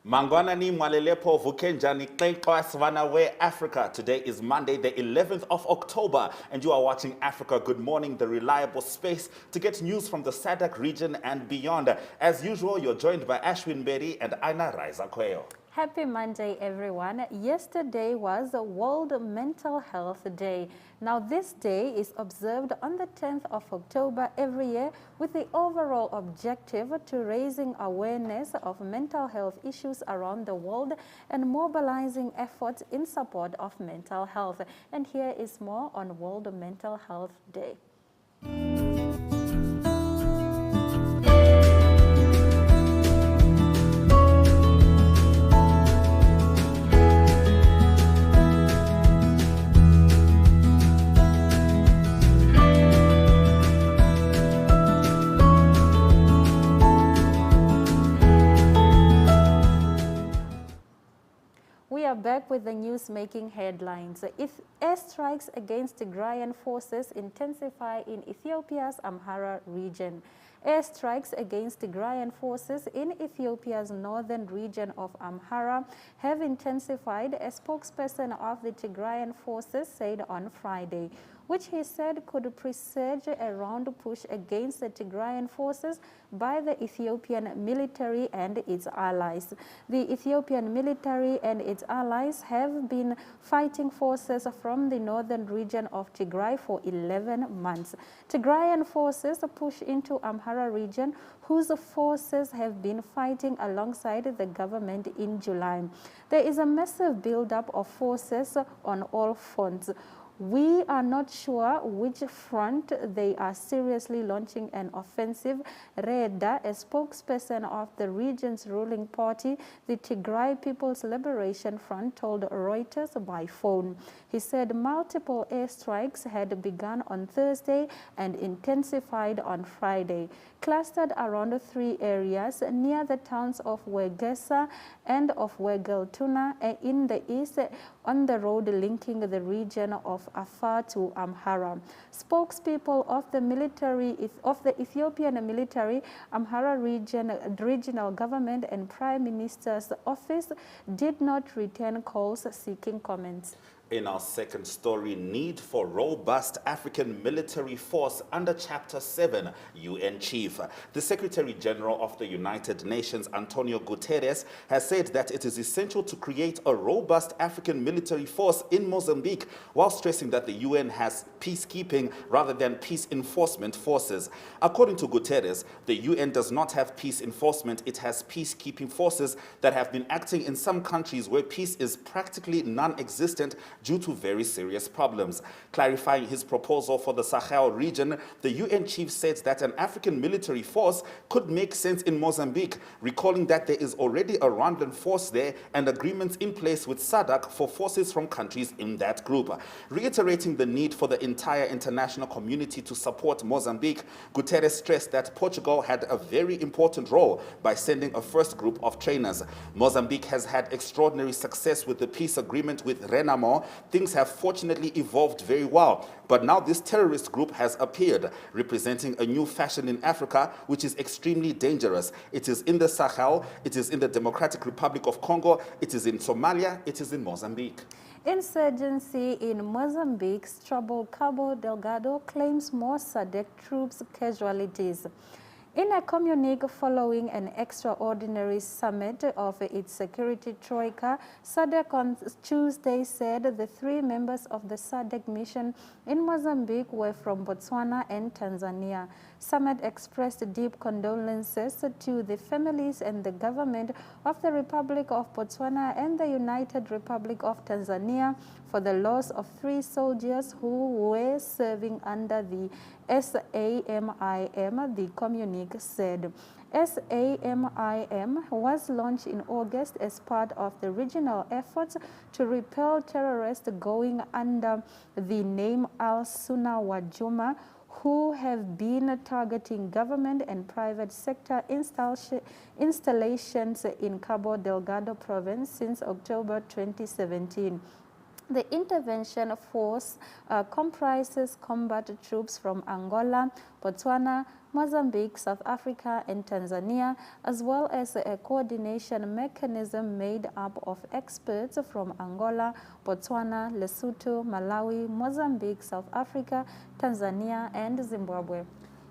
Mangwana ni mwalelepo vukenjani klenkwa Savannah where Africa. Today is Monday, the 11th of October, and you are watching Africa Good Morning, the reliable space to get news from the SADC region and beyond. As usual, you're joined by Ashwin Berry and Aina Raiza Kweo. Happy Monday, everyone. Yesterday was World Mental Health Day. Now, this day is observed on the 10th of October every year with the overall objective to raising awareness of mental health issues around the world and mobilizing efforts in support of mental health. And here is more on World Mental Health Day. We are back with the news making headlines. If airstrikes against Tigrayan forces intensify in Ethiopia's Amhara region. Airstrikes against Tigrayan forces in Ethiopia's northern region of Amhara have intensified, a spokesperson of the Tigrayan forces said on Friday, which he said could presage a round push against the Tigrayan forces by the Ethiopian military and its allies. The Ethiopian military and its allies have been fighting forces from the northern region of Tigray for 11 months. Tigrayan forces push into Amhara region, whose forces have been fighting alongside the government in July. There is a massive buildup of forces on all fronts. We are not sure which front they are seriously launching an offensive. Reda, a spokesperson of the region's ruling party, the Tigray People's Liberation Front, told Reuters by phone. He said multiple airstrikes had begun on Thursday and intensified on Friday, clustered around three areas near the towns of Wegesa and of Wegeltuna in the east, on the road linking the region of Afar to Amhara. Spokespeople of the Ethiopian military, Amhara regional government and Prime Minister's office did not return calls seeking comments. In our second story, need for robust African military force under Chapter 7, UN Chief. The Secretary General of the United Nations, Antonio Guterres, has said that it is essential to create a robust African military force in Mozambique, while stressing that the UN has peacekeeping rather than peace enforcement forces. According to Guterres, the UN does not have peace enforcement, it has peacekeeping forces that have been acting in some countries where peace is practically non-existent due to very serious problems. Clarifying his proposal for the Sahel region, the UN chief said that an African military force could make sense in Mozambique, recalling that there is already a Rwandan force there and agreements in place with SADC for forces from countries in that group. Reiterating the need for the entire international community to support Mozambique, Guterres stressed that Portugal had a very important role by sending a first group of trainers. Mozambique has had extraordinary success with the peace agreement with Renamo. Things have fortunately evolved very well, but now this terrorist group has appeared, representing a new fashion in Africa, which is extremely dangerous. It is in the Sahel, it is in the Democratic Republic of Congo, it is in Somalia, it is in Mozambique. Insurgency in Mozambique's troubled Cabo Delgado claims more SADC troops casualties. In a communique following an extraordinary summit of its security troika, SADC on Tuesday said the three members of the SADC mission in Mozambique were from Botswana and Tanzania. Summit expressed deep condolences to the families and the government of the Republic of Botswana and the United Republic of Tanzania for the loss of three soldiers who were serving under the SAMIM, the communique said. SAMIM was launched in August as part of the regional efforts to repel terrorists going under the name Al-Sunna wa Juma, who have been targeting government and private sector installations in Cabo Delgado province since October 2017. The intervention force comprises combat troops from Angola, Botswana, Mozambique, South Africa, and Tanzania, as well as a coordination mechanism made up of experts from Angola, Botswana, Lesotho, Malawi, Mozambique, South Africa, Tanzania, and Zimbabwe.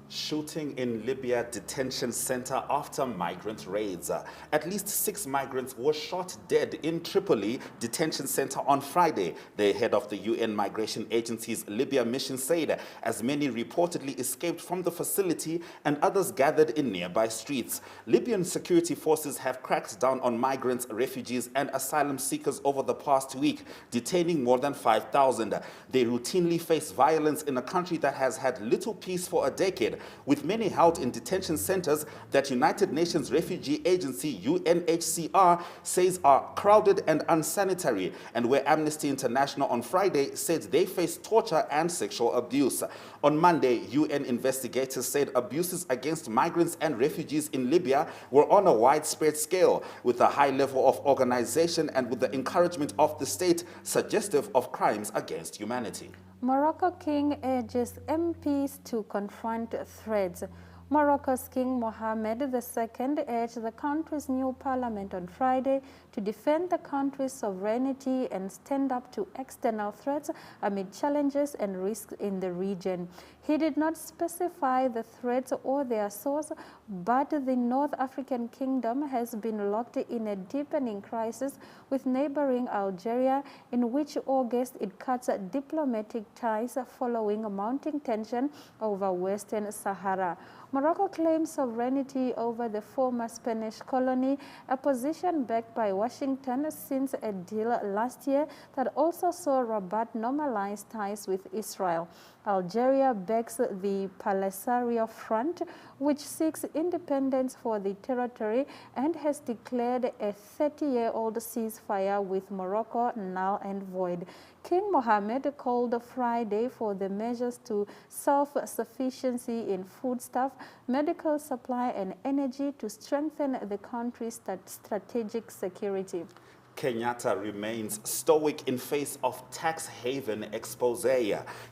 Shooting in Libya detention center after migrant raids. At least 6 migrants were shot dead in Tripoli detention center on Friday. The head of the UN Migration Agency's Libya mission said as many reportedly escaped from the facility and others gathered in nearby streets. Libyan security forces have cracked down on migrants, refugees and asylum seekers over the past week, detaining more than 5,000. They routinely face violence in a country that has had little peace for a decade, with many held in detention centers that United Nations Refugee Agency UNHCR says are crowded and unsanitary, and where Amnesty International on Friday said they face torture and sexual abuse. On Monday, UN investigators said abuses against migrants and refugees in Libya were on a widespread scale, with a high level of organization and with the encouragement of the state suggestive of crimes against humanity. Morocco king urges MPs to confront threats. Morocco's King Mohammed II urged the country's new parliament on Friday to defend the country's sovereignty and stand up to external threats amid challenges and risks in the region. He did not specify the threats or their source, but the North African kingdom has been locked in a deepening crisis with neighboring Algeria, in which August it cuts diplomatic ties following mounting tension over Western Sahara. Morocco claims sovereignty over the former Spanish colony, a position backed by Washington since a deal last year that also saw Rabat normalize ties with Israel. Algeria backs the Polisario Front, which seeks independence for the territory and has declared a 30-year-old ceasefire with Morocco null and void. King Mohammed called Friday for the measures to self-sufficiency in foodstuff, medical supply and energy to strengthen the country's strategic security. Kenyatta remains stoic in face of tax haven expose.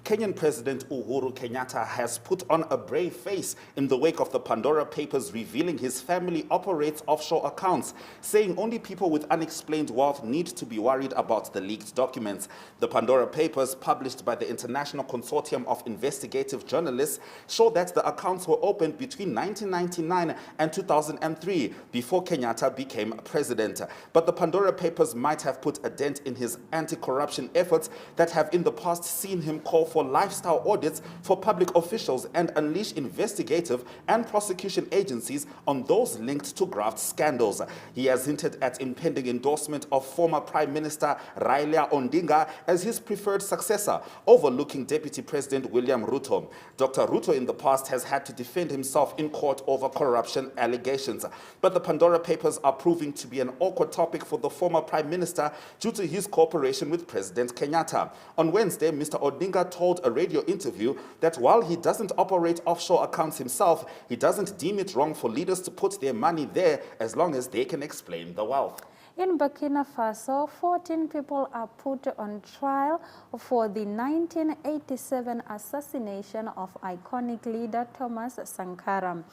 Kenyan President Uhuru Kenyatta has put on a brave face in the wake of the Pandora Papers revealing his family operates offshore accounts, saying only people with unexplained wealth need to be worried about the leaked documents. The Pandora Papers, published by the International Consortium of Investigative Journalists, show that the accounts were opened between 1999 and 2003, before Kenyatta became president. But the Pandora Papers might have put a dent in his anti-corruption efforts that have in the past seen him call for lifestyle audits for public officials and unleash investigative and prosecution agencies on those linked to graft scandals. He has hinted at impending endorsement of former Prime Minister Raila Odinga as his preferred successor, overlooking Deputy President William Ruto. Dr. Ruto in the past has had to defend himself in court over corruption allegations, but the Pandora Papers are proving to be an awkward topic for the former Prime Minister due to his cooperation with President Kenyatta. On Wednesday, Mr. Odinga told a radio interview that while he doesn't operate offshore accounts himself, he doesn't deem it wrong for leaders to put their money there as long as they can explain the wealth. In Burkina Faso, 14 people are put on trial for the 1987 assassination of iconic leader Thomas Sankara.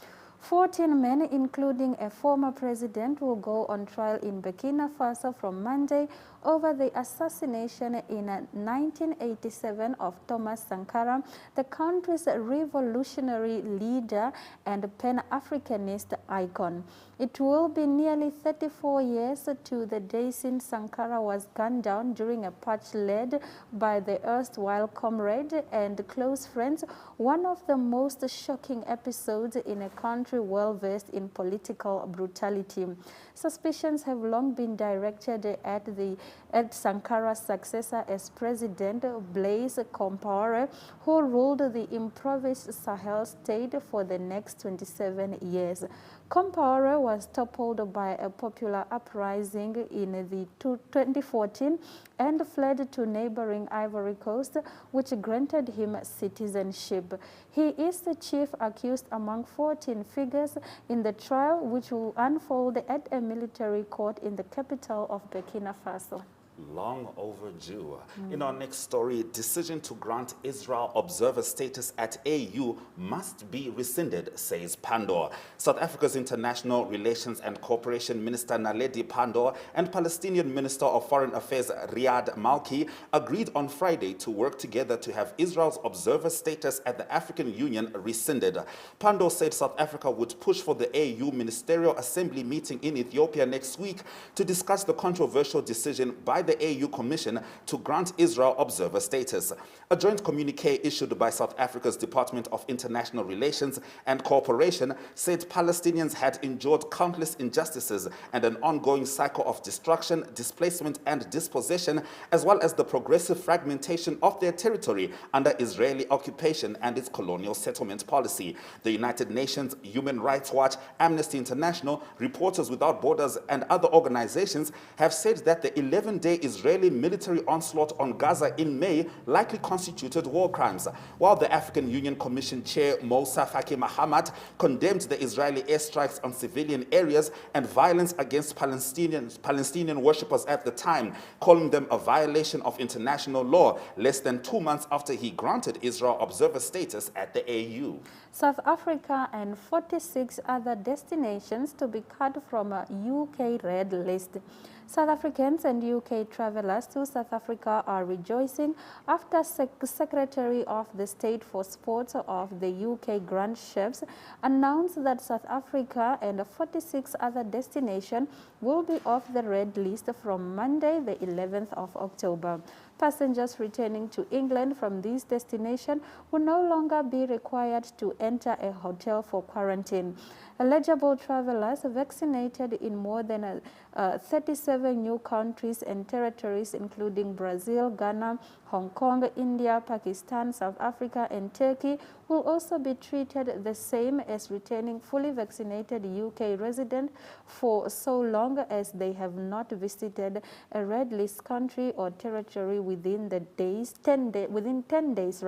14 men, including a former president, will go on trial in Burkina Faso from Monday over the assassination in 1987 of Thomas Sankara, the country's revolutionary leader and Pan-Africanist icon. It will be nearly 34 years to the day since Sankara was gunned down during a putsch led by the erstwhile comrade and close friends, one of the most shocking episodes in a country well versed in political brutality. Suspicions have long been directed at Sankara's successor as President Blaise Compaoré, who ruled the impoverished Sahel state for the next 27 years. Compaoré was toppled by a popular uprising in the 2014 and fled to neighboring Ivory Coast, which granted him citizenship. He is the chief accused among 14 figures in the trial, which will unfold at a military court in the capital of Burkina Faso. Long overdue. In our next story, decision to grant Israel observer status at AU must be rescinded, says Pandor. South Africa's International Relations and Cooperation Minister Naledi Pandor and Palestinian Minister of Foreign Affairs Riyad Malki agreed on Friday to work together to have Israel's observer status at the African Union rescinded. Pandor said South Africa would push for the AU Ministerial Assembly meeting in Ethiopia next week to discuss the controversial decision by the AU Commission to grant Israel observer status. A joint communique issued by South Africa's Department of International Relations and Cooperation said Palestinians had endured countless injustices and an ongoing cycle of destruction, displacement, and dispossession, as well as the progressive fragmentation of their territory under Israeli occupation and its colonial settlement policy. The United Nations, Human Rights Watch, Amnesty International, Reporters Without Borders, and other organizations have said that the 11-day Israeli military onslaught on Gaza in May likely constituted war crimes, while the African Union Commission Chair Moussa Faki Mahamat condemned the Israeli airstrikes on civilian areas and violence against Palestinian worshippers at the time, calling them a violation of international law, less than 2 months after he granted Israel observer status at the AU. South Africa and 46 other destinations to be cut from a UK red list. South Africans and UK travelers to South Africa are rejoicing after Secretary of the State for Sport of the UK Grant Shapps announced that South Africa and 46 other destinations will be off the red list from Monday, the 11th of October. Passengers returning to England from these destinations will no longer be required to enter a hotel for quarantine. Eligible travelers vaccinated in more than 37 new countries and territories, including Brazil, Ghana, Hong Kong, India, Pakistan, South Africa, and Turkey, will also be treated the same as returning fully vaccinated UK residents for so long as they have not visited a red list country or territory within 10 days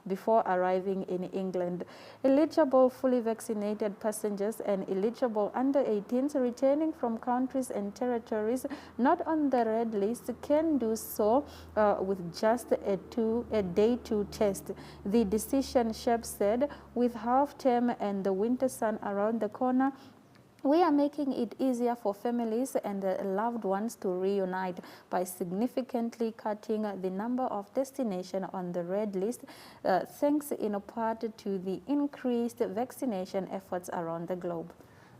before arriving in England. Eligible fully vaccinated passengers and eligible under 18s returning from countries and territories not on the red list can do so with just a day 2 test. The decision, Shapps said, with half-term and the winter sun around the corner, we are making it easier for families and loved ones to reunite by significantly cutting the number of destinations on the red list, thanks in part to the increased vaccination efforts around the globe.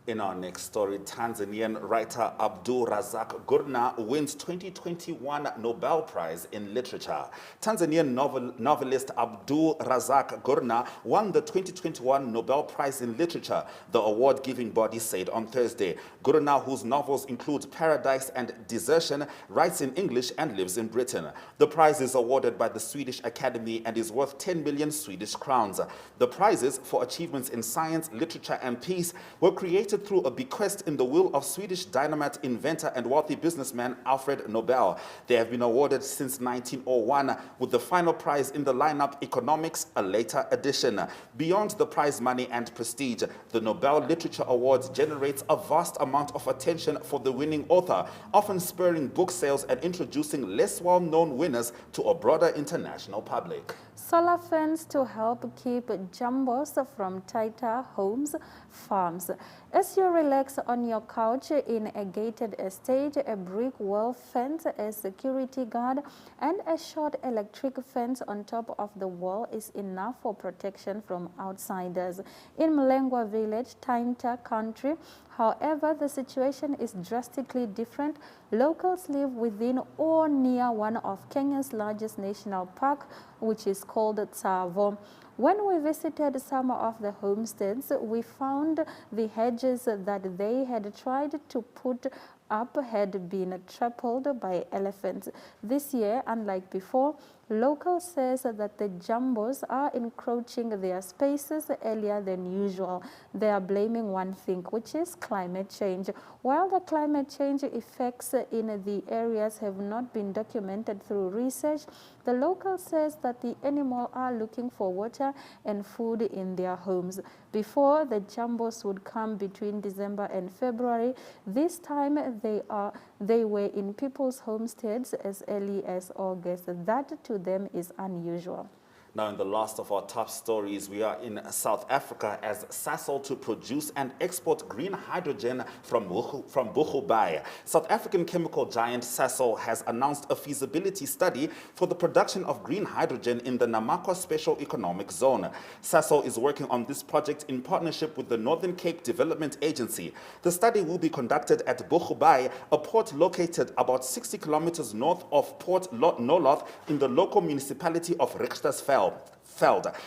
In our next story, Tanzanian writer Abdul Razak Gurna wins 2021 Nobel Prize in Literature. Tanzanian novelist Abdul Razak Gurna won the 2021 Nobel Prize in Literature, the award-giving body said on Thursday. Gurna, whose novels include Paradise and Desertion, writes in English and lives in Britain. The prize is awarded by the Swedish Academy and is worth 10 million Swedish crowns. The prizes for achievements in science, literature, and peace were created through a bequest in the will of Swedish dynamite inventor and wealthy businessman Alfred Nobel. They have been awarded since 1901, with the final prize in the lineup Economics, a later addition. Beyond the prize money and prestige, the Nobel Literature Awards generates a vast amount of attention for the winning author, often spurring book sales and introducing less well-known winners to a broader international public. Solar fence to help keep jumbos from tighter homes, farms. As you relax on your couch in a gated estate, a brick wall fence, a security guard, and a short electric fence on top of the wall is enough for protection from outsiders. In Mlengwa village, Tainta country, however, the situation is drastically different. Locals live within or near one of Kenya's largest national park, which is called Tsavo. When we visited some of the homesteads, we found the hedges that they had tried to put up had been trampled by elephants. This year, unlike before, locals says that the jumbos are encroaching their spaces earlier than usual. They are blaming one thing, which is climate change. While the climate change effects in the areas have not been documented through research, the local says that the animals are looking for water and food in their homes. Before, the jumbos would come between December and February. This time, they were in people's homesteads as early as August. That to them is unusual. Now, in the last of our top stories, we are in South Africa as Sasol to produce and export green hydrogen from Boegoebaai. South African chemical giant Sasol has announced a feasibility study for the production of green hydrogen in the Namakwa Special Economic Zone. Sasol is working on this project in partnership with the Northern Cape Development Agency. The study will be conducted at Boegoebaai, a port located about 60 kilometers north of Port Nolloth in the local municipality of Richtersveld.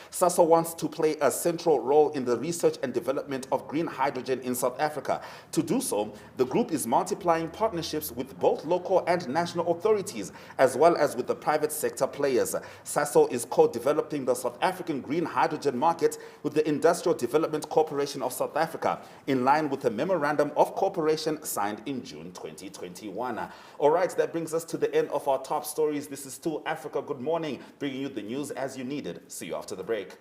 Sasol wants to play a central role in the research and development of green hydrogen in South Africa. To do so, the group is multiplying partnerships with both local and national authorities, as well as with the private sector players. Sasol is co-developing the South African green hydrogen market with the Industrial Development Corporation of South Africa, in line with a memorandum of cooperation signed in June 2021. All right, that brings us to the end of our top stories. This is Still Africa. Good morning, bringing you the news as you needed. See you after the break.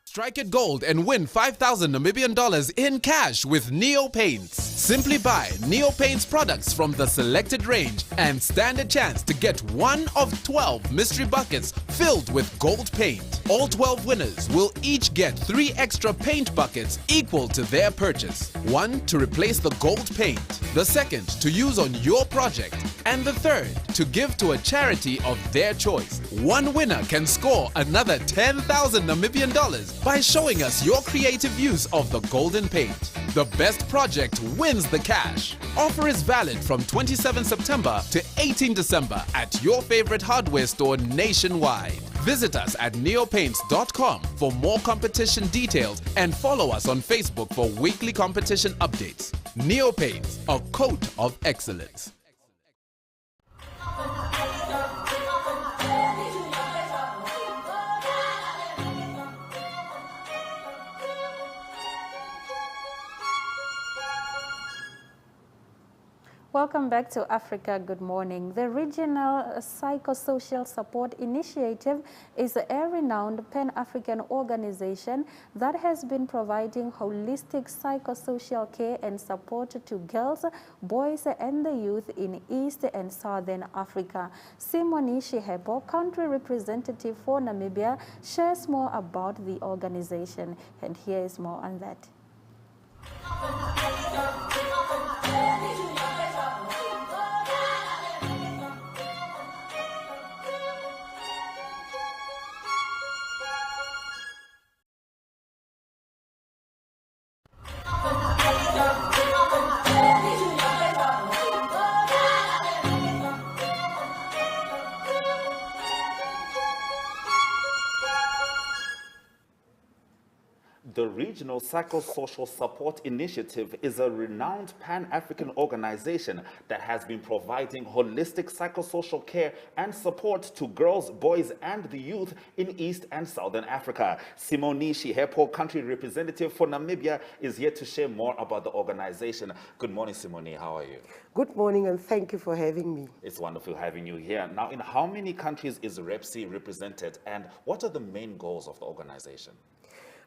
Strike it gold and win 5,000 Namibian dollars in cash with Neo Paints. Simply buy Neo Paints products from the selected range and stand a chance to get one of 12 mystery buckets filled with gold paint. All 12 winners will each get 3 extra paint buckets equal to their purchase. One to replace the gold paint, the second to use on your project, and the third to give to a charity of their choice. One winner can score another 10,000 Namibian dollars by showing us your creative use of the golden paint. The best project wins the cash. Offer is valid from 27 September to 18 December at your favorite hardware store nationwide. Visit us at neopaints.com for more competition details and follow us on Facebook for weekly competition updates. Neo Paints, a coat of excellence. Welcome back to Africa Good Morning. The Regional Psychosocial Support Initiative is a renowned Pan-African organization that has been providing holistic psychosocial care and support to girls, boys, and the youth in East and Southern Africa. Simone Shihebo, country representative for Namibia, shares more about the organization, and here is more on that. The Regional Psychosocial Support Initiative is a renowned Pan-African organization that has been providing holistic psychosocial care and support to girls, boys, and the youth in East and Southern Africa. Simone Shihebo, country representative for Namibia, is here to share more about the organization. Good morning, Simone. How are you? Good morning, and thank you for having me. It's wonderful having you here. Now, in how many countries is REPSI represented, and what are the main goals of the organization?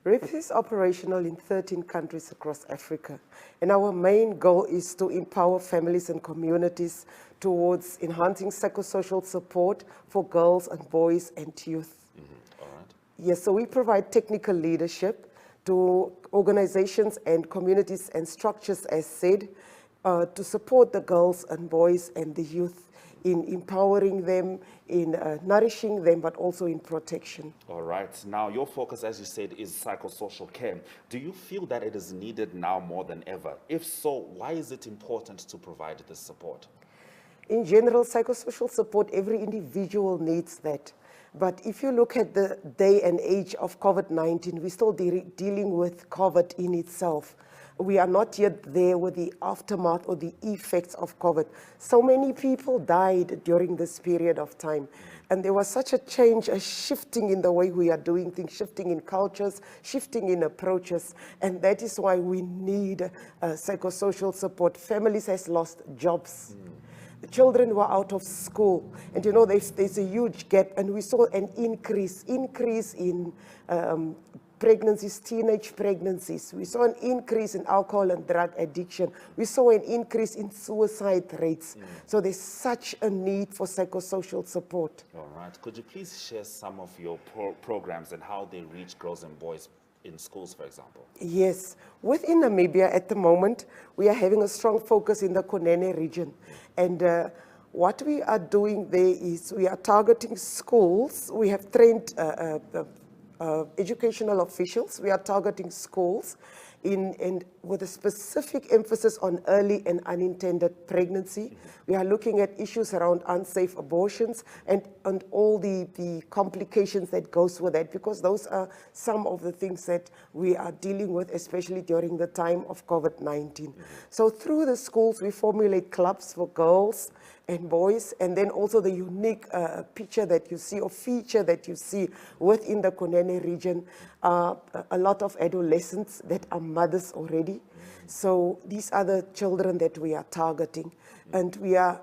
REPSI is operational in 13 countries across Africa, and our main goal is to empower families and communities towards enhancing psychosocial support for girls and boys and youth. All right. Yes, so we provide technical leadership to organizations and communities and structures, as said, to support the girls and boys and the youth in empowering them, in nourishing them, but also in protection. All right. Now, your focus, as you said, is psychosocial care. Do you feel that it is needed now more than ever? If so, why is it important to provide this support? In general, psychosocial support, every individual needs that. But if you look at the day and age of COVID-19, we're still dealing with COVID in itself. We are not yet there with the aftermath or the effects of COVID. So many people died during this period of time. And there was such a change, a shifting in the way we are doing things, shifting in cultures, shifting in approaches. And that is why we need psychosocial support. Families has lost jobs. children were out of school. And you know, there's a huge gap, and we saw an increase in pregnancies, teenage pregnancies. We saw an increase in alcohol and drug addiction. We saw an increase in suicide rates. So there's such a need for psychosocial support. All right. Could you please share some of your programs and how they reach girls and boys in schools, for example? Yes. Within Namibia at the moment, we are having a strong focus in the Kunene region. And what we are doing there is we are targeting schools. We have trained educational officials. We are targeting schools with a specific emphasis on early and unintended pregnancy. We are looking at issues around unsafe abortions and all the complications that goes with that, because those are some of the things that we are dealing with, especially during the time of COVID-19. So through the schools, we formulate clubs for girls and boys, and then also the unique picture that you see, or feature that you see within the Kunene region, a lot of adolescents that are mothers already. So these are the children that we are targeting, and we are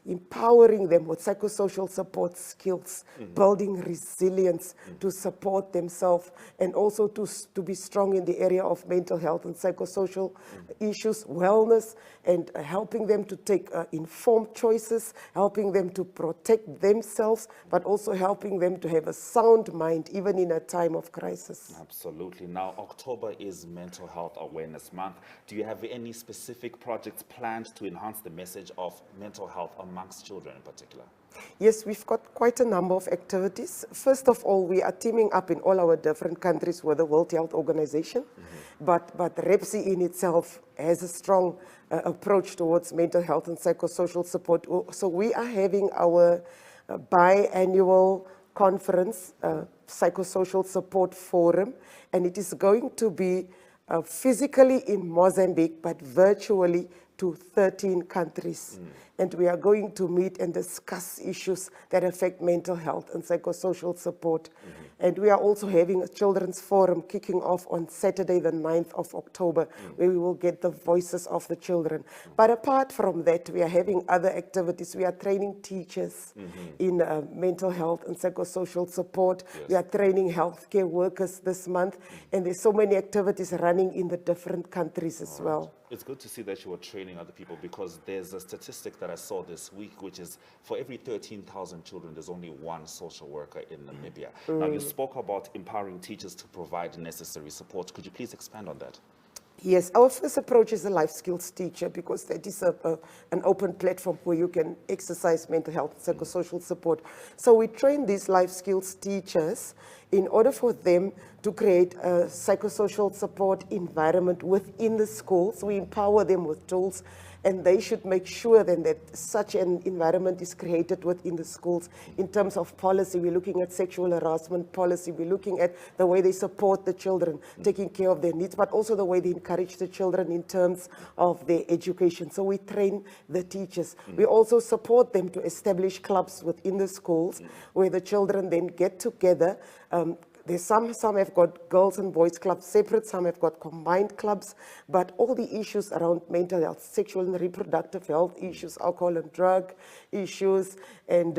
empowering them with psychosocial support skills, building resilience to support themselves, and also to be strong in the area of mental health and psychosocial issues, wellness, and helping them to take informed choices, helping them to protect themselves, but also helping them to have a sound mind, even in a time of crisis. Absolutely. Now, October is Mental Health Awareness Month. Do you have any specific projects planned to enhance the message of mental health amongst children in particular? Yes, we've got quite a number of activities. First of all, we are teaming up in all our different countries with the World Health Organization, but REPSI in itself has a strong approach towards mental health and psychosocial support. So we are having our biannual conference, Psychosocial Support Forum, and it is going to be physically in Mozambique, but virtually to 13 countries. And we are going to meet and discuss issues that affect mental health and psychosocial support. And we are also having a children's forum kicking off on Saturday, the 9th of October, where we will get the voices of the children. But apart from that, we are having other activities. We are training teachers in mental health and psychosocial support. We are training healthcare workers this month. And there's so many activities running in the different countries as well. It's good to see that you are training other people, because there's a statistic that I saw this week, which is for every 13,000 children, there's only one social worker in Namibia. Now, you spoke about empowering teachers to provide necessary support. Could you please expand on that? Yes, our first approach is a life skills teacher, because that is an open platform where you can exercise mental health and psychosocial support. So we train these life skills teachers in order for them to create a psychosocial support environment within the schools. We empower them with tools, and they should make sure then that such an environment is created within the schools. In terms of policy, we're looking at sexual harassment policy, we're looking at the way they support the children, taking care of their needs, but also the way they encourage the children in terms of their education. So we train the teachers. We also support them to establish clubs within the schools where the children then get together. There's some have got girls and boys clubs separate, some have got combined clubs, but all the issues around mental health, sexual and reproductive health issues, alcohol and drug issues, and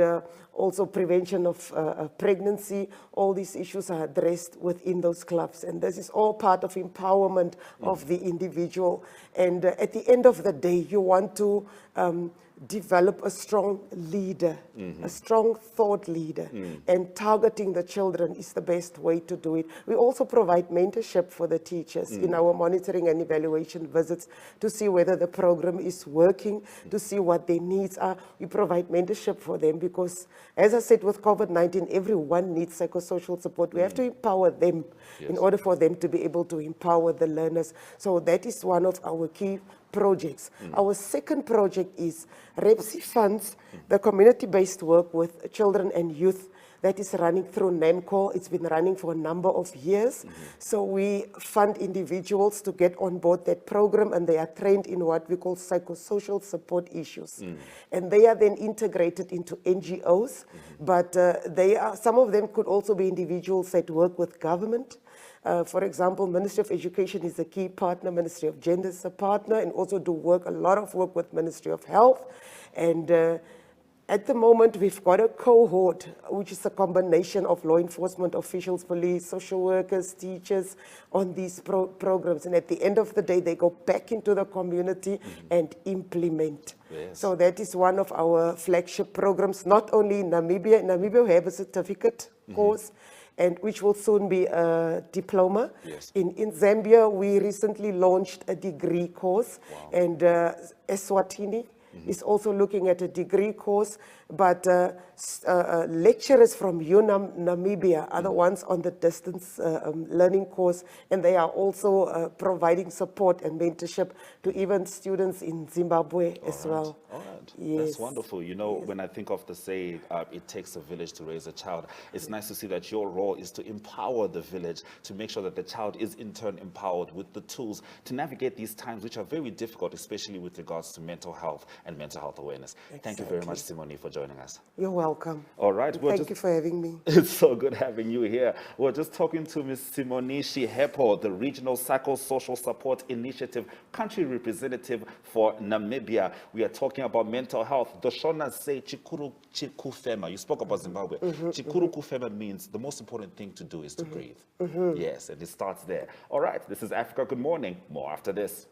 also prevention of pregnancy, all these issues are addressed within those clubs. And this is all part of empowerment of the individual. And at the end of the day, you want to develop a strong leader, a strong thought leader, and targeting the children is the best way to do it. We also provide mentorship for the teachers in our monitoring and evaluation visits to see whether the program is working, to see what their needs are. We provide mentorship for them because, as I said, with COVID-19, everyone needs psychosocial support. We have to empower them in order for them to be able to empower the learners. So that is one of our key projects. Our second project is REPSI funds the community-based work with children and youth that is running through NAMCO. It's been running for a number of years. So we fund individuals to get on board that program, and they are trained in what we call psychosocial support issues. And they are then integrated into NGOs, but some of them could also be individuals that work with government. For example, Ministry of Education is a key partner, Ministry of Gender is a partner, and also do a lot of work with Ministry of Health. And at the moment, we've got a cohort, which is a combination of law enforcement officials, police, social workers, teachers on these programs. And at the end of the day, they go back into the community and implement. Yes. So that is one of our flagship programs, not only in Namibia. In Namibia, we have a certificate course, and which will soon be a diploma. Yes. In Zambia, we recently launched a degree course, and Eswatini is also looking at a degree course, but lecturers from UNAM Namibia are the ones on the distance learning course, and they are also providing support and mentorship to even students in Zimbabwe as well. All right. Yes. That's wonderful. You know, when I think of the saying, it takes a village to raise a child, it's nice to see that your role is to empower the village, to make sure that the child is in turn empowered with the tools to navigate these times, which are very difficult, especially with regards to mental health and mental health awareness. Exactly. Thank you very much, Simone, for joining us. You're welcome. All right. Thank you for having me. It's so good having you here. We're just talking to Ms. Simonishi Hepo, the Regional Psychosocial Support Initiative Country Representative for Namibia. We are talking about mental health. The Shona say Chikuru Chikufema. You spoke about Zimbabwe. Chikuru Kufema means the most important thing to do is to breathe. Yes, and it starts there. All right, this is Africa Good Morning. More after this.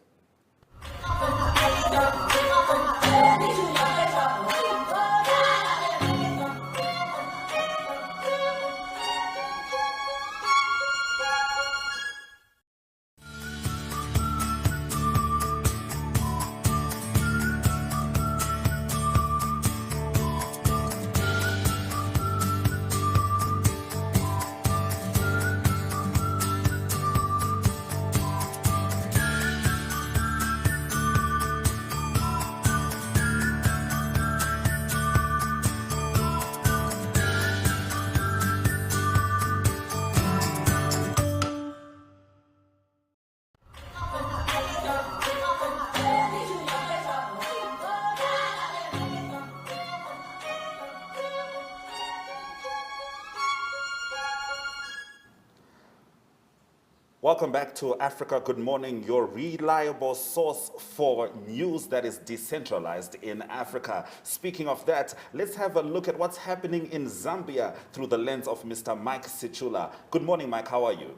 Welcome back to Africa Good Morning, your reliable source for news that is decentralized in Africa. Speaking of that, let's have a look at what's happening in Zambia through the lens of Mr. Mike Sichula. Good morning, Mike. How are you?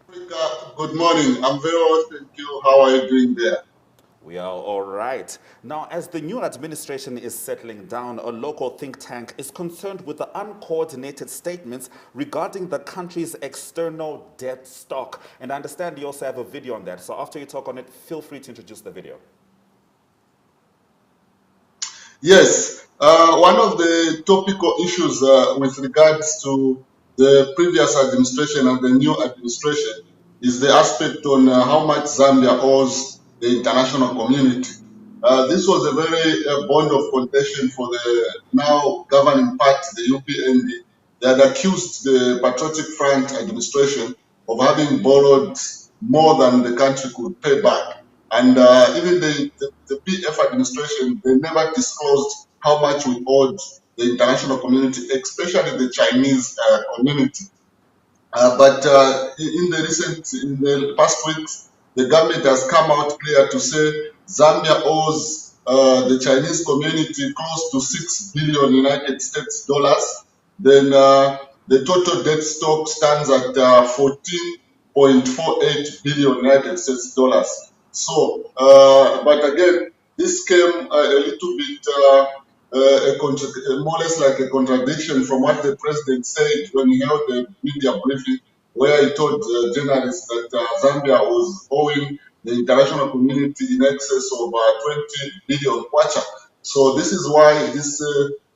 Africa, good morning. I'm very well, thank you. How are you doing there? We are all right. Now, as the new administration is settling down, a local think tank is concerned with the uncoordinated statements regarding the country's external debt stock. And I understand you also have a video on that. So after you talk on it, feel free to introduce the video. Yes, one of the topical issues with regards to the previous administration and the new administration is the aspect on how much Zambia owes the international community. This was a very bond of contention for the now governing party, the UPND. They had accused the Patriotic Front administration of having borrowed more than the country could pay back. And even the PF administration, they never disclosed how much we owed the international community, especially the Chinese community. But in the past weeks, the government has come out clear to say Zambia owes the Chinese community close to $6 billion United States dollars. Then the total debt stock stands at 14.48 billion United States dollars. So, but again, this came a little bit more or less like a contradiction from what the president said when he held the media briefing, where he told journalists that Zambia was owing the international community in excess of 20 billion kwacha. So this is why this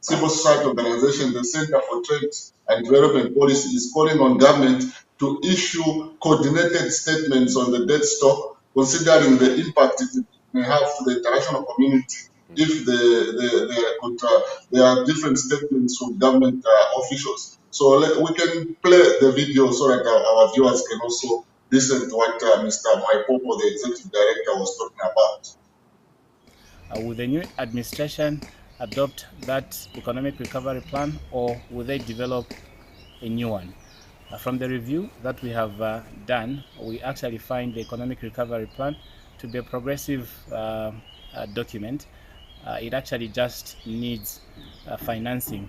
civil society organization, the Center for Trade and Development Policy, is calling on government to issue coordinated statements on the debt stock, considering the impact it may have to the international community if there are different statements from government officials. So we can play the video so that our viewers can also listen to what Mr. Maipopo, the executive director, was talking about. Will the new administration adopt that economic recovery plan, or will they develop a new one? From the review that we have done, we actually find the economic recovery plan to be a progressive document. It actually just needs financing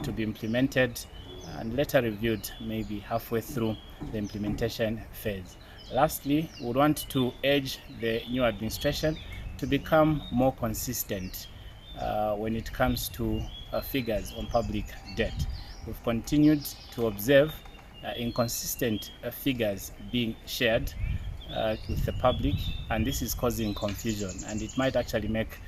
to be implemented and later reviewed maybe halfway through the implementation phase. Lastly, we would want to urge the new administration to become more consistent when it comes to figures on public debt. We've continued to observe inconsistent figures being shared with the public, and this is causing confusion, and it might actually make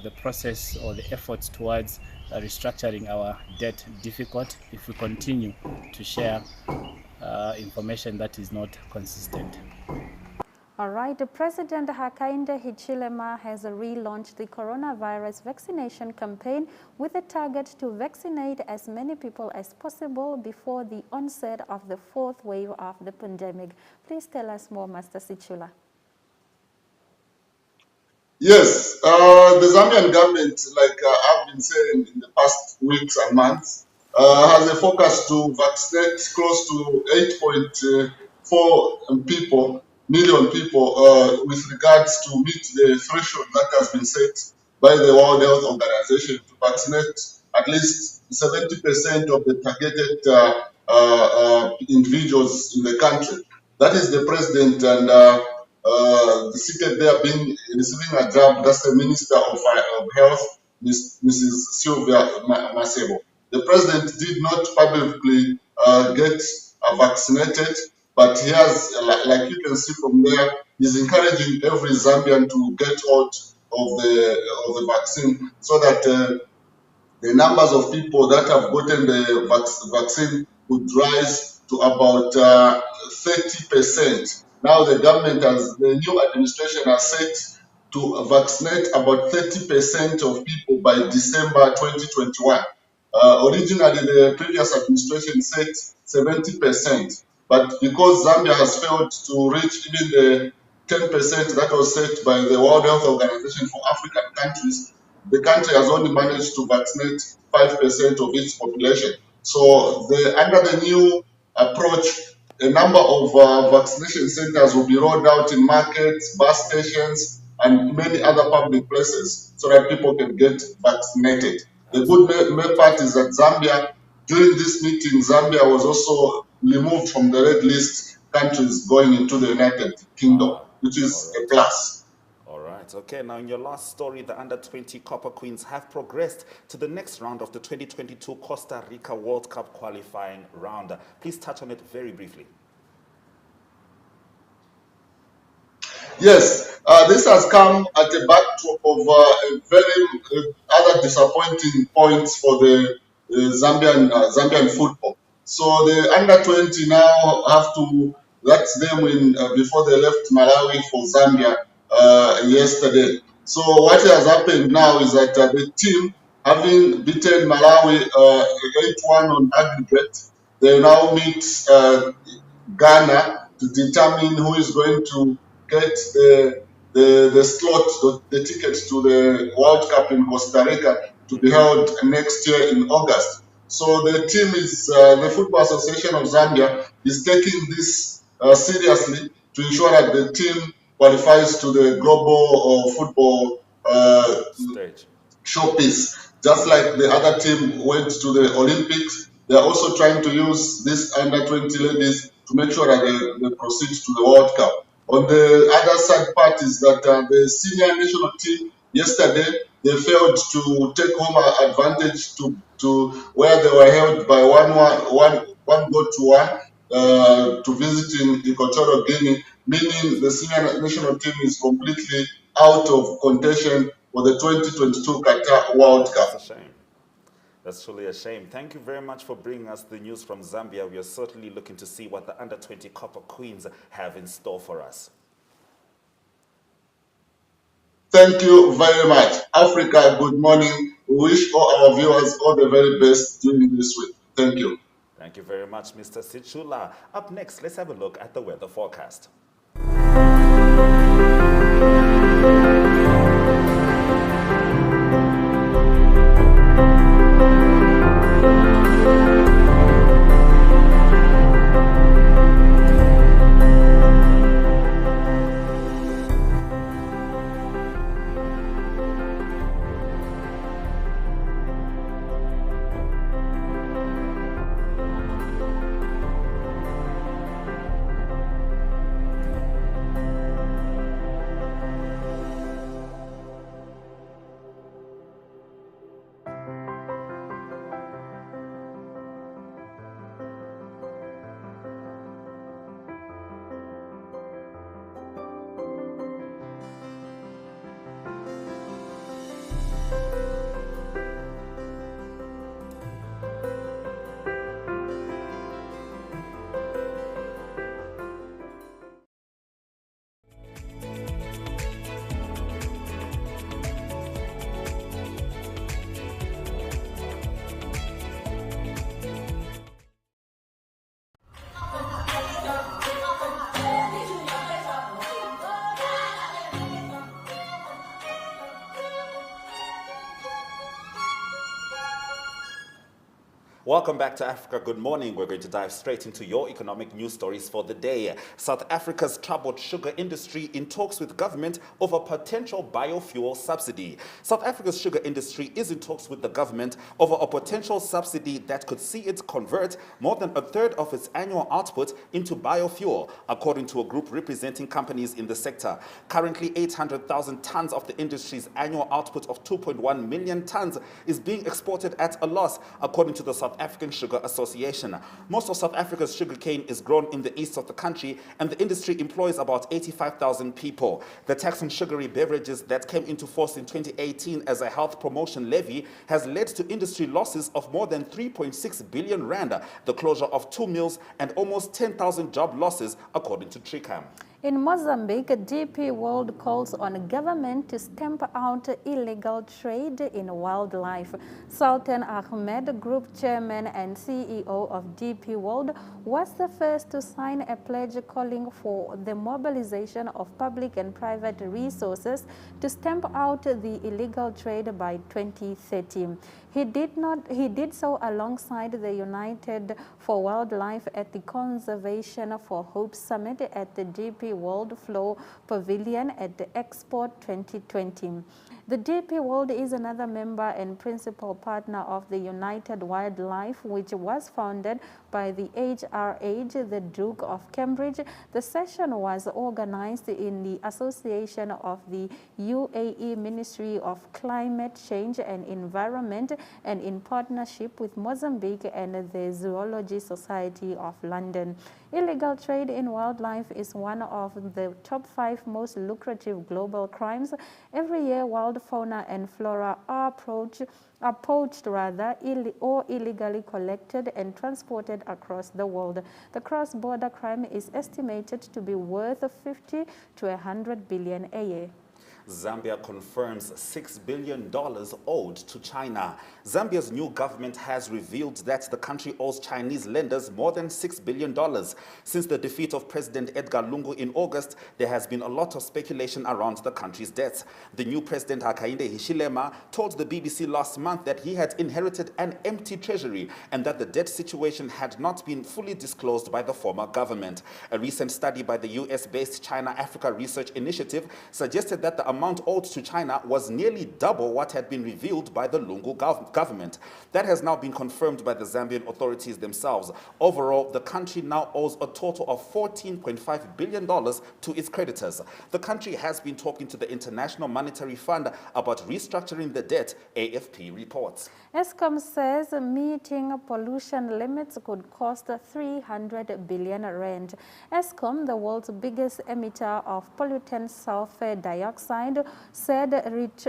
the process or the efforts towards restructuring our debt difficult if we continue to share information that is not consistent. All right, the President Hakainde Hichilema has relaunched the coronavirus vaccination campaign with a target to vaccinate as many people as possible before the onset of the fourth wave of the pandemic. Please tell us more, Master Sichula. Yes, the Zambian government, like I've been saying in the past weeks and months, has a focus to vaccinate close to 8.4 million people with regards to meet the threshold that has been set by the World Health Organization to vaccinate at least 70% of the targeted individuals in the country. That is the president and the seated there being receiving a jab. That's the Minister of Health, Mrs. Sylvia Masebo. The president did not publicly get vaccinated, but he has, like you can see from there, he's encouraging every Zambian to get hold of the vaccine so that the numbers of people that have gotten the vaccine would rise to about 30%. Now the new administration has set to vaccinate about 30% of people by December 2021. Originally, the previous administration set 70%, but because Zambia has failed to reach even the 10% that was set by the World Health Organization for African countries, the country has only managed to vaccinate 5% of its population. So under the new approach, a number of vaccination centers will be rolled out in markets, bus stations, and many other public places so that people can get vaccinated. The good part is that Zambia, during this meeting, Zambia was also removed from the red list countries going into the United Kingdom, which is a plus. All right. Okay. Now, in your last story, the under-20 Copper Queens have progressed to the next round of the 2022 Costa Rica World Cup qualifying round. Please touch on it very briefly. Yes, this has come at the backdrop of a very other disappointing points for the Zambian football. So the under-20 now have to, that's them before they left Malawi for Zambia yesterday. So what has happened now is that the team, having beaten Malawi 8-1 on aggregate, they now meet Ghana to determine who is going to get the slot, the tickets to the World Cup in Costa Rica to be held next year in August. So the team is, the Football Association of Zambia is taking this seriously to ensure that the team qualifies to the global football showpiece. Just like the other team went to the Olympics, they are also trying to use these under-20 ladies to make sure that they proceed to the World Cup. On the other side part is that the senior national team yesterday, they failed to take home advantage to where they were held by one goal to one to visiting Equatorial Guinea, meaning the senior national team is completely out of contention for the 2022 Qatar World Cup. That's a shame. That's truly a shame. Thank you very much for bringing us the news from Zambia. We are certainly looking to see what the under-20 Copper Queens have in store for us. Thank you very much. Africa, good morning. We wish all our viewers all the very best during this week. Thank you. Thank you very much, Mr. Sichula. Up next, let's have a look at the weather forecast. Welcome back to Africa Good Morning. We're going to dive straight into your economic news stories for the day. South Africa's troubled sugar industry in talks with government over potential biofuel subsidy. South Africa's sugar industry is in talks with the government over a potential subsidy that could see it convert more than a third of its annual output into biofuel, according to a group representing companies in the sector. Currently, 800,000 tons of the industry's annual output of 2.1 million tons is being exported at a loss, according to the South African Sugar Association. Most of South Africa's sugarcane is grown in the east of the country, and the industry employs about 85,000 people. The tax on sugary beverages that came into force in 2018 as a health promotion levy has led to industry losses of more than 3.6 billion rand, the closure of 2 mills, and almost 10,000 job losses, according to Tricam. In Mozambique, DP World calls on government to stamp out illegal trade in wildlife. Sultan Ahmed, Group Chairman and CEO of DP World, was the first to sign a pledge calling for the mobilization of public and private resources to stamp out the illegal trade by 2030. He did so alongside the United for Wildlife at the Conservation for Hope Summit at the DP World Flow Pavilion at the Export 2020. The DP World is another member and principal partner of the United Wildlife, which was founded by the HRH, the Duke of Cambridge. The session was organized in the association of the UAE Ministry of Climate Change and Environment and in partnership with Mozambique and the Zoology Society of London. Illegal trade in wildlife is one of the top 5 most lucrative global crimes. Every year, wild fauna and flora are poached or illegally collected and transported across the world. The cross-border crime is estimated to be worth 50 to 100 billion a year. Zambia confirms $6 billion owed to China. Zambia's new government has revealed that the country owes Chinese lenders more than $6 billion. Since the defeat of President Edgar Lungu in August, there has been a lot of speculation around the country's debts. The new president, Hakainde Hichilema, told the BBC last month that he had inherited an empty treasury and that the debt situation had not been fully disclosed by the former government. A recent study by the US-based China-Africa Research Initiative suggested that the amount owed to China was nearly double what had been revealed by the Lungu government. That has now been confirmed by the Zambian authorities themselves. Overall, the country now owes a total of $14.5 billion to its creditors. The country has been talking to the International Monetary Fund about restructuring the debt, AFP reports. Eskom says meeting pollution limits could cost 300 billion rand. Eskom, the world's biggest emitter of pollutant sulfur dioxide, said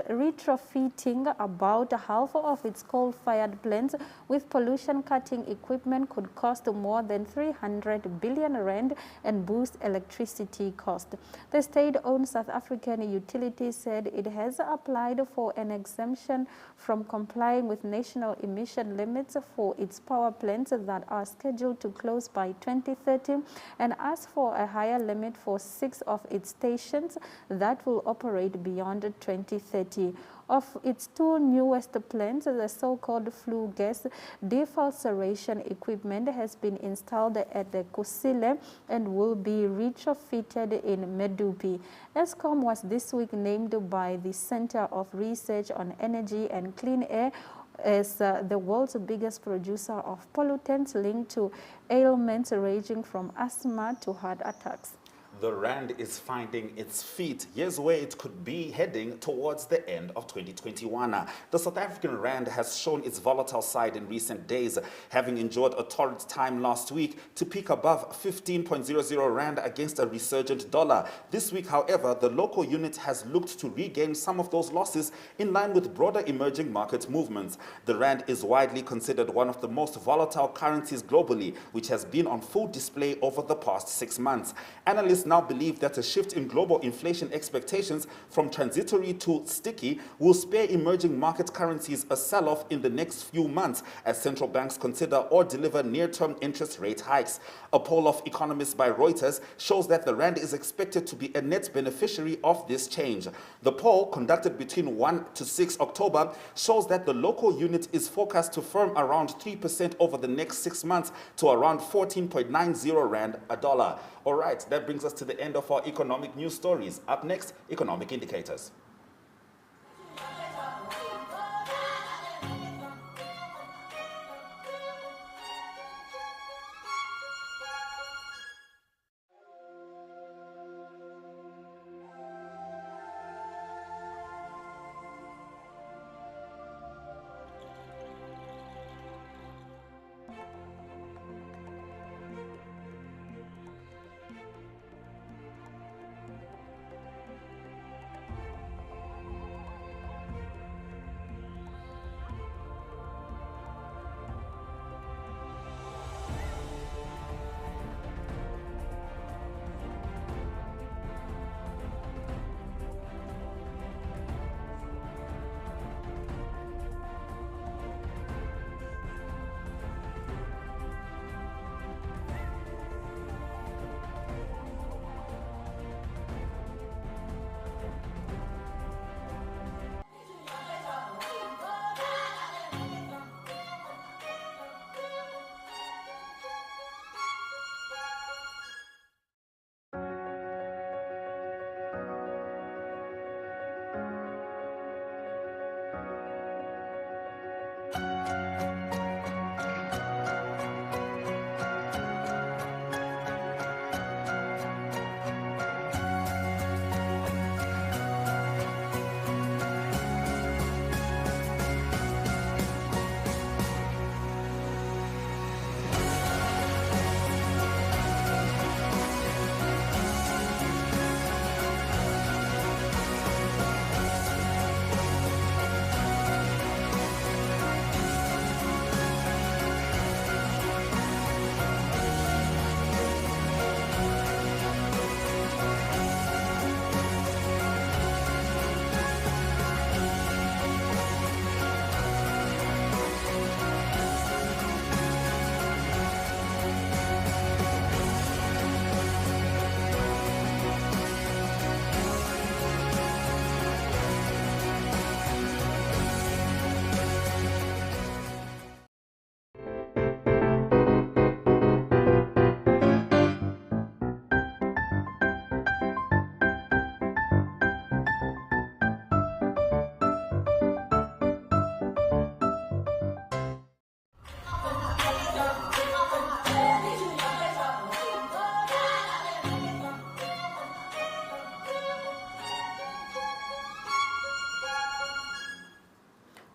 retrofitting about half of its coal-fired plants with pollution-cutting equipment could cost more than 300 billion rand and boost electricity cost. The state-owned South African utility said it has applied for an exemption from complying with national emission limits for its power plants that are scheduled to close by 2030 and asked for a higher limit for 6 of its stations that will operate beyond 2030. Of its 2 newest plants, the so-called flue gas defalceration equipment has been installed at the Kusile and will be retrofitted in Medupi. Eskom was this week named by the Center of Research on Energy and Clean Air as the world's biggest producer of pollutants linked to ailments ranging from asthma to heart attacks. The rand is finding its feet. Here's where it could be heading towards the end of 2021. The South African rand has shown its volatile side in recent days, having enjoyed a torrid time last week to peak above 15.00 rand against a resurgent dollar. This week, however, the local unit has looked to regain some of those losses in line with broader emerging market movements. The rand is widely considered one of the most volatile currencies globally, which has been on full display over the past 6 months. Analysts now believe that a shift in global inflation expectations from transitory to sticky will spare emerging market currencies a sell-off in the next few months as central banks consider or deliver near-term interest rate hikes. A poll of economists by Reuters shows that the rand is expected to be a net beneficiary of this change. The poll, conducted between 1 to 6 October, shows that the local unit is forecast to firm around 3% over the next 6 months to around 14.90 rand a dollar. All right, that brings us to the end of our economic news stories. Up next, economic indicators.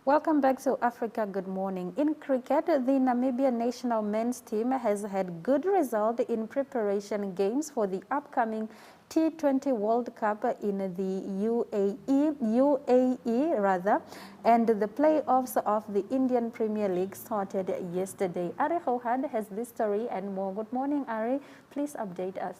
Welcome back to Africa Good Morning. In cricket, the Namibia national men's team has had good result in preparation games for the upcoming T20 World Cup in the UAE, and the playoffs of the Indian Premier League started yesterday. Ari Hohad has this story and more. Good morning, Ari. Please update us.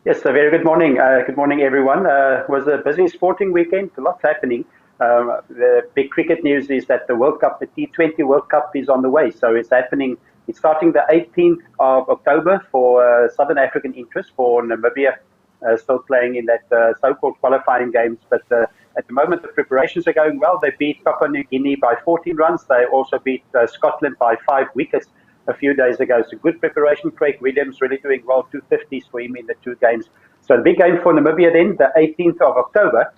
Yes, a very good morning. Good morning, everyone. It was a busy sporting weekend, lots happening. The big cricket news is that the World Cup, the T20 World Cup is on the way. So it's happening. It's starting the 18th of October for Southern African interest, for Namibia still playing in that so-called qualifying games. But at the moment, the preparations are going well. They beat Papua New Guinea by 14 runs. They also beat Scotland by 5 wickets a few days ago. So good preparation. Craig Williams really doing well, 250s for him in the 2 games. So the big game for Namibia then, the 18th of October.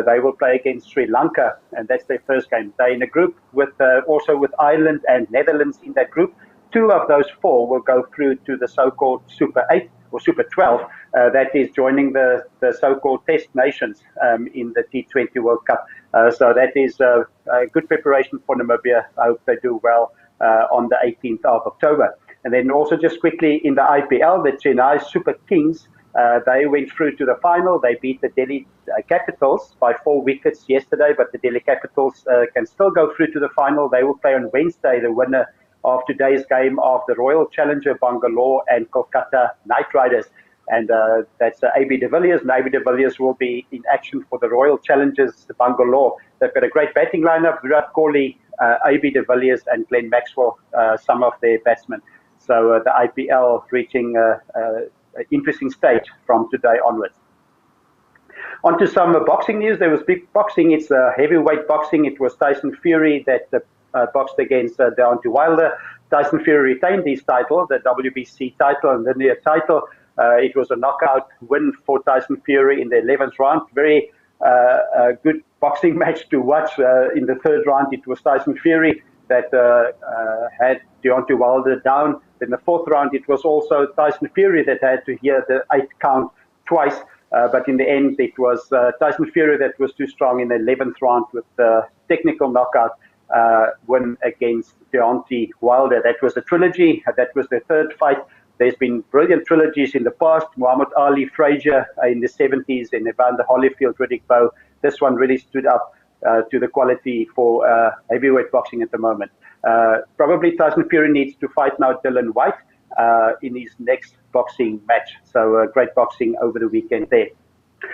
They will play against Sri Lanka, and that's their first game. They're in a group with also with Ireland and Netherlands in that group. 2 of those 4 will go through to the so-called Super 8 or Super 12. That is joining the so-called Test Nations in the T20 World Cup. So that is a good preparation for Namibia. I hope they do well on the 18th of October. And then also just quickly in the IPL, the Chennai Super Kings, they went through to the final. They beat the Delhi Capitals by 4 wickets yesterday, but the Delhi Capitals can still go through to the final. They will play on Wednesday, the winner of today's game of the Royal Challenger Bangalore and Kolkata Knight Riders. and that's AB de Villiers. And AB de Villiers will be in action for the Royal Challengers, the Bangalore. They've got a great batting lineup: Virat Kohli, AB de Villiers, and Glenn Maxwell, some of their batsmen. So the IPL reaching an interesting stage from today onwards. On to some boxing news. There was big boxing. It's heavyweight boxing. It was Tyson Fury that boxed against Deontay Wilder. Tyson Fury retained his title, the WBC title and the near title. It was a knockout win for Tyson Fury in the 11th round. Very good boxing match to watch. In the third round, it was Tyson Fury that had Deontay Wilder down. In the fourth round, it was also Tyson Fury that had to hear the 8 count twice. But in the end, it was Tyson Fury that was too strong in the 11th round with the technical knockout win against Deontay Wilder. That was a trilogy. That was the third fight. There's been brilliant trilogies in the past. Muhammad Ali, Frazier in the 70s, and Evander Holyfield, Riddick Bowe. This one really stood up to the quality for heavyweight boxing at the moment. Probably Tyson Fury needs to fight now Dylan White in his next boxing match. So great boxing over the weekend there.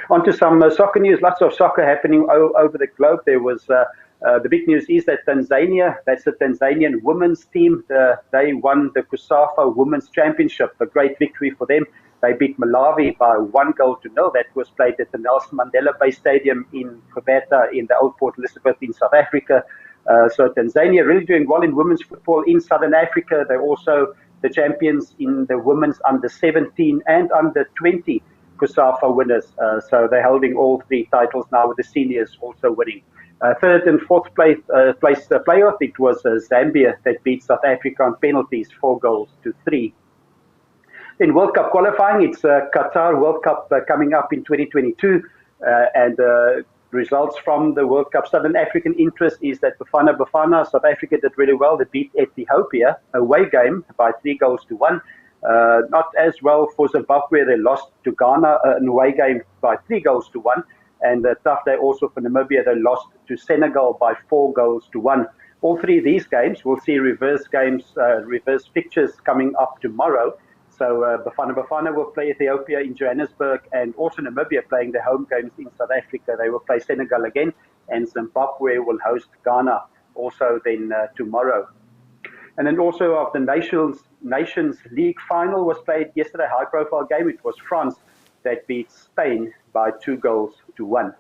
On to some soccer news. Lots of soccer happening over the globe. There was the big news is that Tanzania, that's the Tanzanian women's team, they won the COSAFA Women's Championship, a great victory for them. They beat Malawi by 1-0. That was played at the Nelson Mandela Bay Stadium in Gqeberha in the Old Port Elizabeth in South Africa. So Tanzania really doing well in women's football in Southern Africa. They're also the champions in the women's under 17 and under 20 COSAFA winners. So they're holding all 3 titles now, with the seniors also winning. Third and fourth place playoff, it was Zambia that beat South Africa on penalties 4-3. In World Cup qualifying, it's Qatar World Cup coming up in 2022, and results from the World Cup. Southern African interest is that Bafana, South Africa did really well. They beat Ethiopia away game by 3-1. Not as well for Zimbabwe. They lost to Ghana an away game by 3-1. And tough day also for Namibia. They lost to Senegal by 4-1. All 3 of these games will see reverse fixtures coming up tomorrow. So Bafana will play Ethiopia in Johannesburg, and also Namibia playing their home games in South Africa. They will play Senegal again, and Zimbabwe will host Ghana also then tomorrow. And then also of the Nations League final was played yesterday, high-profile game. It was France that beat Spain by 2-1.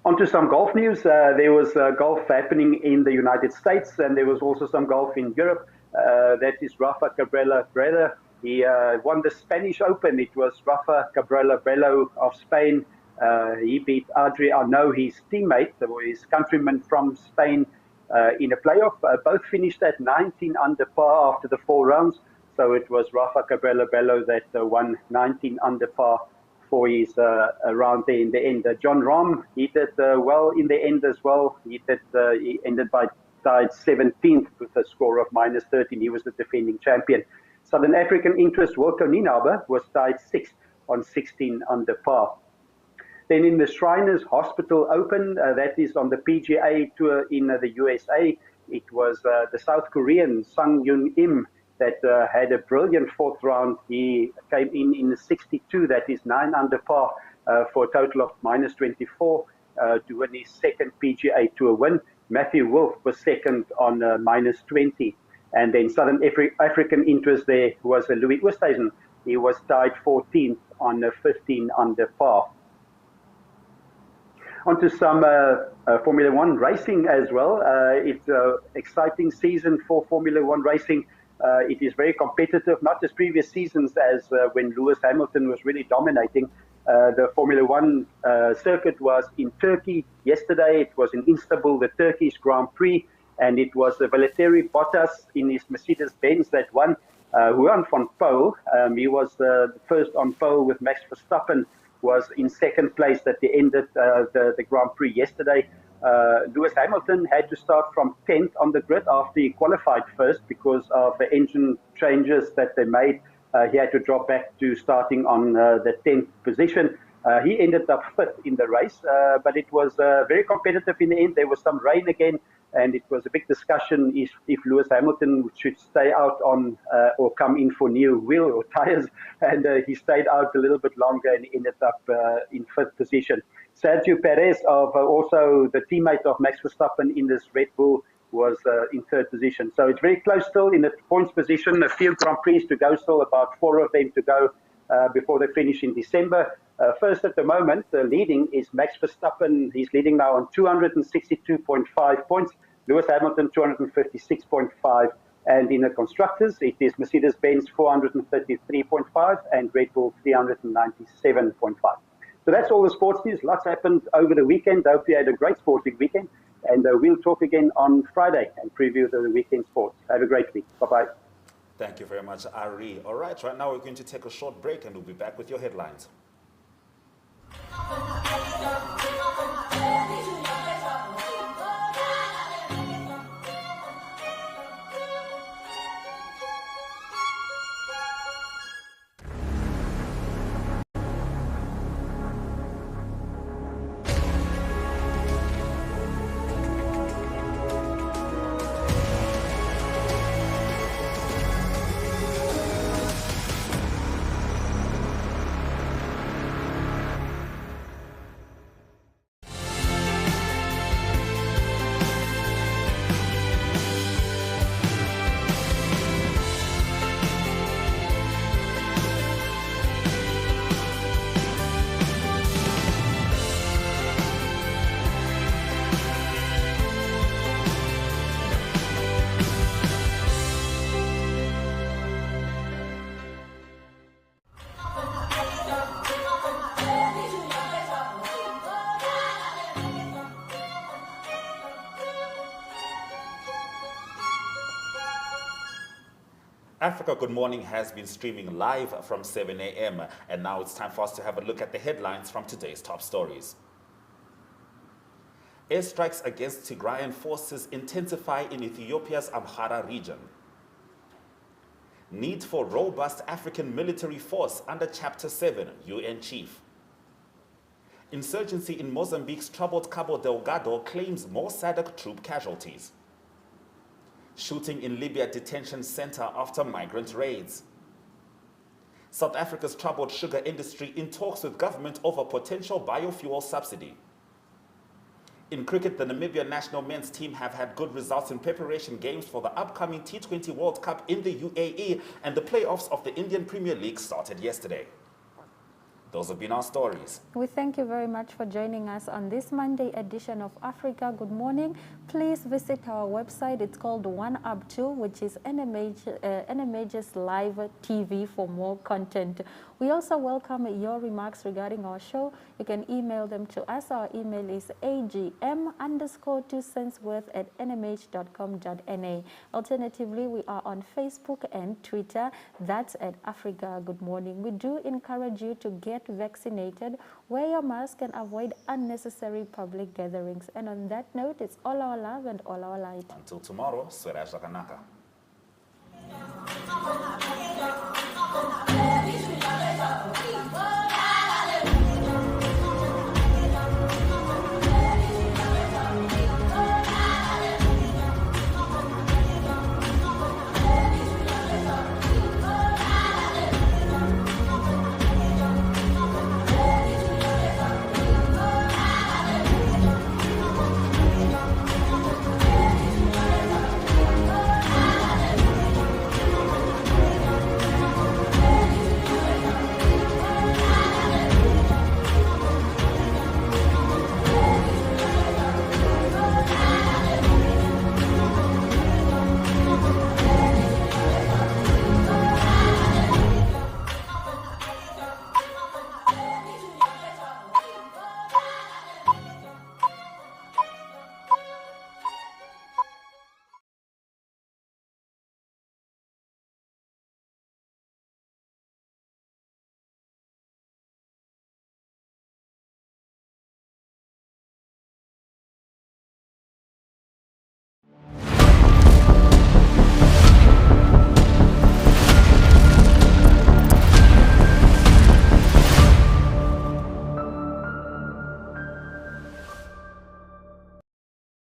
On to some golf news. There was golf happening in the United States, and there was also some golf in Europe. That is Rafa Cabrera. He won the Spanish Open. It was Rafa Cabrera of Spain. He beat Adri Arnaud, his teammate, his countryman from Spain, in a playoff. Both finished at 19 under par after the 4 rounds. So it was Rafa Cabrera that won 19 under par for his round there in the end. John Rahm, he did well in the end as well. He ended by tied 17th with a score of -13. He was the defending champion. Southern African interest, Wilco Nienaber, was tied 6th on 16 under par. Then in the Shriners Hospital Open, that is on the PGA Tour in the USA, it was the South Korean Sung Yoon Im that had a brilliant 4th round. He came in 62, that is 9 under par, for a total of -24 to win his 2nd PGA Tour win. Matthew Wolff was 2nd on -20. And then Southern African interest there was Louis Oosthuizen. He was tied 14th on 15 under par. On to some Formula One racing as well. It's an exciting season for Formula One racing. It is very competitive, not as previous seasons as when Lewis Hamilton was really dominating. The Formula One circuit was in Turkey yesterday. It was in Istanbul, the Turkish Grand Prix, and it was Valtteri Bottas in his Mercedes-Benz that won. Who won from pole. He was the first on pole, with Max Verstappen was in 2nd place that they ended the Grand Prix yesterday. Lewis Hamilton had to start from 10th on the grid after he qualified first because of the engine changes that they made. He had to drop back to starting on the 10th position. He ended up 5th in the race, but it was very competitive in the end. There was some rain again, and it was a big discussion if Lewis Hamilton should stay out on or come in for new wheel or tires, and he stayed out a little bit longer and ended up in fifth position. Sergio Perez, also the teammate of Max Verstappen in this Red Bull, was in third position. So it's very close still in the points position. A few Grand Prix to go still, about 4 of them to go before they finish in December. First at the moment, leading is Max Verstappen. He's leading now on 262.5 points. Lewis Hamilton, 256.5. And in the constructors, it is Mercedes-Benz 433.5 and Red Bull 397.5. So that's all the sports news. Lots happened over the weekend. I hope you had a great sporting weekend. And we'll talk again on Friday and preview the weekend sports. Have a great week. Bye-bye. Thank you very much, Ari. All right, right now we're going to take a short break and we'll be back with your headlines. Africa Good Morning has been streaming live from 7 a.m. And now it's time for us to have a look at the headlines from today's top stories. Airstrikes against Tigrayan forces intensify in Ethiopia's Amhara region. Need for robust African military force under Chapter 7, UN Chief. Insurgency in Mozambique's troubled Cabo Delgado claims more SADC troop casualties. Shooting in Libya detention center after migrant raids. South Africa's troubled sugar industry in talks with government over potential biofuel subsidy. In cricket, the Namibia national men's team have had good results in preparation games for the upcoming T20 World Cup in the UAE, and the playoffs of the Indian Premier League started yesterday. Those have been our stories. We thank you very much for joining us on this Monday edition of Africa Good Morning. Please visit our website. It's called One Up 2, which is NMH's live TV for more content. We also welcome your remarks regarding our show. You can email them to us. Our email is agm_2centsworth@nmh.com.na. Alternatively, we are on Facebook and Twitter. That's at Africa Good Morning. We do encourage you to get vaccinated, wear your mask, and avoid unnecessary public gatherings. And on that note, it's all our love and all our light. Until tomorrow, Sweraj Lakanaka.